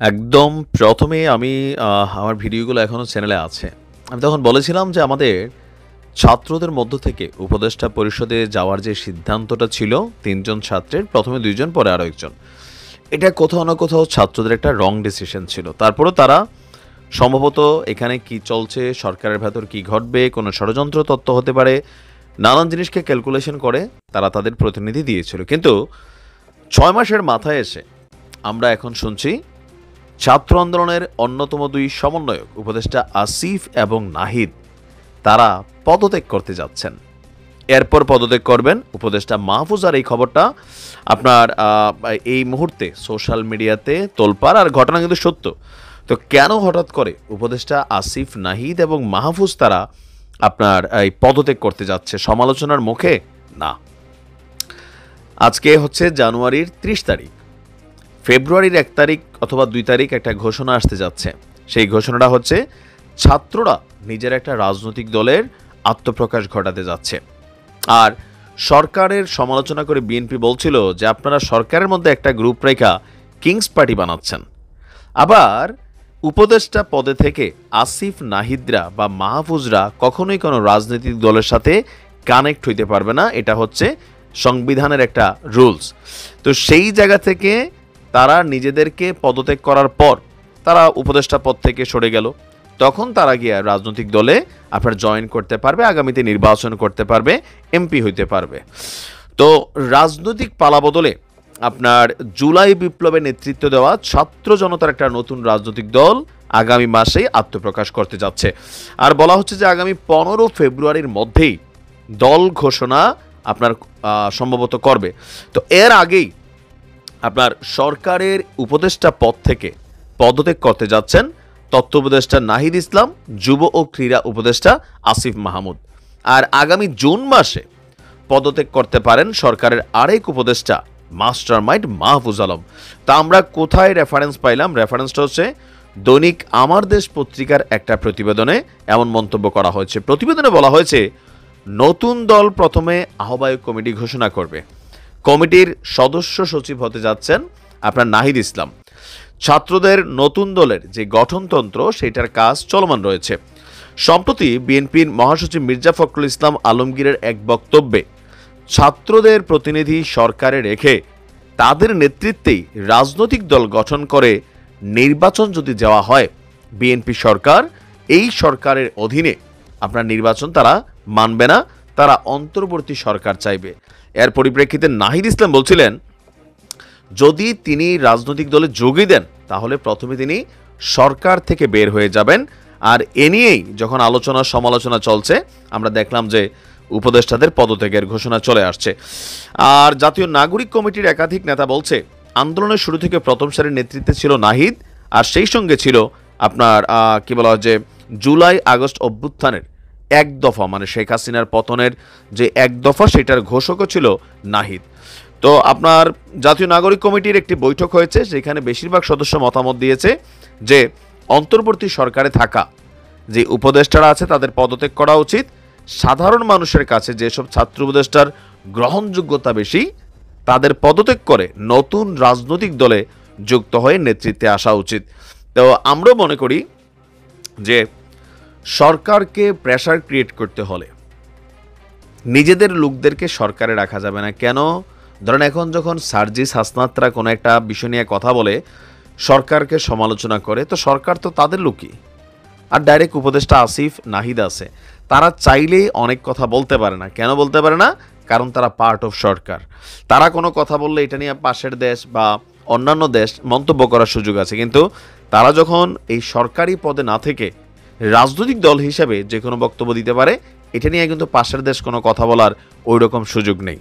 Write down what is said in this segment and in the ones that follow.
একদম প্রথমে আমি আমার ভিডিওগুলো এখনো চ্যানেলে আছে। আমি তখন বলেছিলাম যে আমাদের ছাত্রদের মধ্য থেকে উপদেষ্টা পরিষদে যাওয়ার যে সিদ্ধান্তটা ছিল ৩ জন ছাত্রের, প্রথমে ২ জন পরে আরো একজন। এটা কোথাও না কোথাও ছাত্রদের একটা রং ডিসিশন ছিল। তারপরেও তারা সম্ভবত এখানে কি চলছে, সরকারের ভেতর কি ঘটবে, কোনো ষড়যন্ত্র তত্ত্ব হতে পারে, নানান জিনিসকে ক্যালকুলেশন করে তারা তাদের প্রতিনিধি দিয়েছিল। কিন্তু ৬ মাসের মাথায় এসে আমরা এখন শুনছি ছাত্র আন্দোলনের অন্যতম ২ সমন্বয়ক উপদেষ্টা আসিফ এবং নাহিদ তারা পদত্যাগ করতে যাচ্ছেন। এরপর পদত্যাগ করবেন উপদেষ্টা মাহফুজ। আর এই খবরটা আপনার এই মুহূর্তে সোশ্যাল মিডিয়াতে তোলপাড়, আর ঘটনা কিন্তু সত্য। তো কেন হঠাৎ করে উপদেষ্টা আসিফ, নাহিদ এবং মাহফুজ তারা আপনার এই পদত্যাগ করতে যাচ্ছে সমালোচনার মুখে? না, আজকে হচ্ছে জানুয়ারির ৩০ তারিখ, ফেব্রুয়ারির ১ তারিখ অথবা ২ তারিখ একটা ঘোষণা আসতে যাচ্ছে। সেই ঘোষণাটা হচ্ছে ছাত্ররা নিজের একটা রাজনৈতিক দলের আত্মপ্রকাশ ঘটাতে যাচ্ছে। আর সরকারের সমালোচনা করে বিএনপি বলছিল যে আপনারা সরকারের মধ্যে একটা গ্রুপ রেখা কিংস পার্টি বানাচ্ছেন। আবার উপদেষ্টা পদে থেকে আসিফ, নাহিদরা বা মাহফুজরা কখনোই কোনো রাজনৈতিক দলের সাথে কানেক্ট হইতে পারবে না, এটা হচ্ছে সংবিধানের একটা রুলস। তো সেই জায়গা থেকে তারা নিজেদেরকে পদত্যাগ করার পর তারা উপদেষ্টা পদ থেকে সরে গেল। তখন তারা গিয়ে রাজনৈতিক দলে আপনার জয়েন করতে পারবে, আগামীতে নির্বাচন করতে পারবে, এমপি হইতে পারবে। তো রাজনৈতিক পালাবদলে আপনার জুলাই বিপ্লবে নেতৃত্ব দেওয়া ছাত্র জনতার একটা নতুন রাজনৈতিক দল আগামী মাসেই আত্মপ্রকাশ করতে যাচ্ছে। আর বলা হচ্ছে যে আগামী ১৫ ফেব্রুয়ারির মধ্যেই দল ঘোষণা আপনার সম্ভবত করবে। তো এর আগেই আপনার সরকারের উপদেষ্টা পদ থেকে পদত্যাগ করতে যাচ্ছেন তথ্য উপদেষ্টা নাহিদ ইসলাম, যুব ও ক্রীড়া উপদেষ্টা আসিফ মাহমুদ। আর আগামী জুন মাসে পদত্যাগ করতে পারেন সরকারের আরেক উপদেষ্টা মাস্টার মাইন্ড মাহফুজ আলম। তা আমরা কোথায় রেফারেন্স পাইলাম? রেফারেন্সটা হচ্ছে দৈনিক আমার দেশ পত্রিকার একটা প্রতিবেদনে এমন মন্তব্য করা হয়েছে। প্রতিবেদনে বলা হয়েছে নতুন দল প্রথমে আহ্বায়ক কমিটি ঘোষণা করবে। কমিটির সদস্য সচিব হতে যাচ্ছেন আপনার নাহিদ ইসলাম। ছাত্রদের নতুন দলের যে গঠনতন্ত্র সেটার কাজ চলমান রয়েছে। সম্প্রতি বিএনপির মহাসচিব মির্জা ফখরুল ইসলাম আলমগীরের এক বক্তব্যে ছাত্রদের প্রতিনিধি সরকারে রেখে তাদের নেতৃত্বেই রাজনৈতিক দল গঠন করে নির্বাচন যদি যাওয়া হয়, বিএনপি সরকার এই সরকারের অধীনে আপনার নির্বাচন তারা মানবে না, তারা অন্তর্বর্তী সরকার চাইবে। এর পরিপ্রেক্ষিতে নাহিদ ইসলাম বলছিলেন যদি তিনি রাজনৈতিক দলে যোগই দেন তাহলে প্রথমে তিনি সরকার থেকে বের হয়ে যাবেন। আর এ নিয়েই যখন আলোচনা সমালোচনা চলছে, আমরা দেখলাম যে উপদেষ্টাদের পদত্যাগের ঘোষণা চলে আসছে। আর জাতীয় নাগরিক কমিটির একাধিক নেতা বলছে আন্দোলনের শুরু থেকে প্রথম সারির নেতৃত্বে ছিল নাহিদ, আর সেই সঙ্গে ছিল আপনার কি বলা হয় যে জুলাই আগস্ট অভ্যুত্থানের এক দফা, মানে শেখ হাসিনার পতনের যে এক দফা সেটার ঘোষকও ছিল নাহিদ। তো আপনার জাতীয় নাগরিক কমিটির একটি বৈঠক হয়েছে, সেখানে বেশিরভাগ সদস্য মতামত দিয়েছে যে অন্তর্বর্তী সরকারে থাকা যে উপদেষ্টারা আছে তাদের পদত্যাগ করা উচিত। সাধারণ মানুষের কাছে যেসব ছাত্র উপদেষ্টার গ্রহণযোগ্যতা বেশি তাদের পদত্যাগ করে নতুন রাজনৈতিক দলে যুক্ত হয়ে নেতৃত্বে আসা উচিত। তো আমরা মনে করি যে সরকারকে প্রেসার ক্রিয়েট করতে হলে নিজেদের লোকদেরকে সরকারে রাখা যাবে না। কেন? ধরেন এখন যখন সার্জিস হাসনাতরা কোনো একটা বিষয় নিয়ে কথা বলে, সরকারকে সমালোচনা করে, তো সরকার তো তাদের লোকই। আর ডাইরেক্ট উপদেষ্টা আসিফ, নাহিদ আছে, তারা চাইলেই অনেক কথা বলতে পারে না। কেন বলতে পারে না? কারণ তারা পার্ট অফ সরকার। তারা কোনো কথা বললে এটা নিয়ে পাশের দেশ বা অন্যান্য দেশ মন্তব্য করার সুযোগ আছে, কিন্তু তারা যখন এই সরকারি পদে না থেকে রাজনৈতিক দল হিসেবে যে কোনো বক্তব্য দিতে পারে, এটা নিয়ে কিন্তু পাশের দেশ কোনো কথা বলার ওই রকম সুযোগ নেই।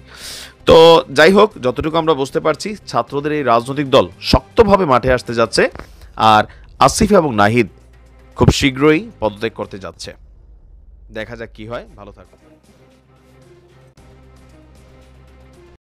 তো যাই হোক, যতটুকু আমরা বুঝতে পারছি ছাত্রদের এই রাজনৈতিক দল শক্তভাবে মাঠে আসতে যাচ্ছে, আর আসিফ এবং নাহিদ খুব শীঘ্রই পদত্যাগ করতে যাচ্ছে। দেখা যাক কি হয়। ভালো থাকুন।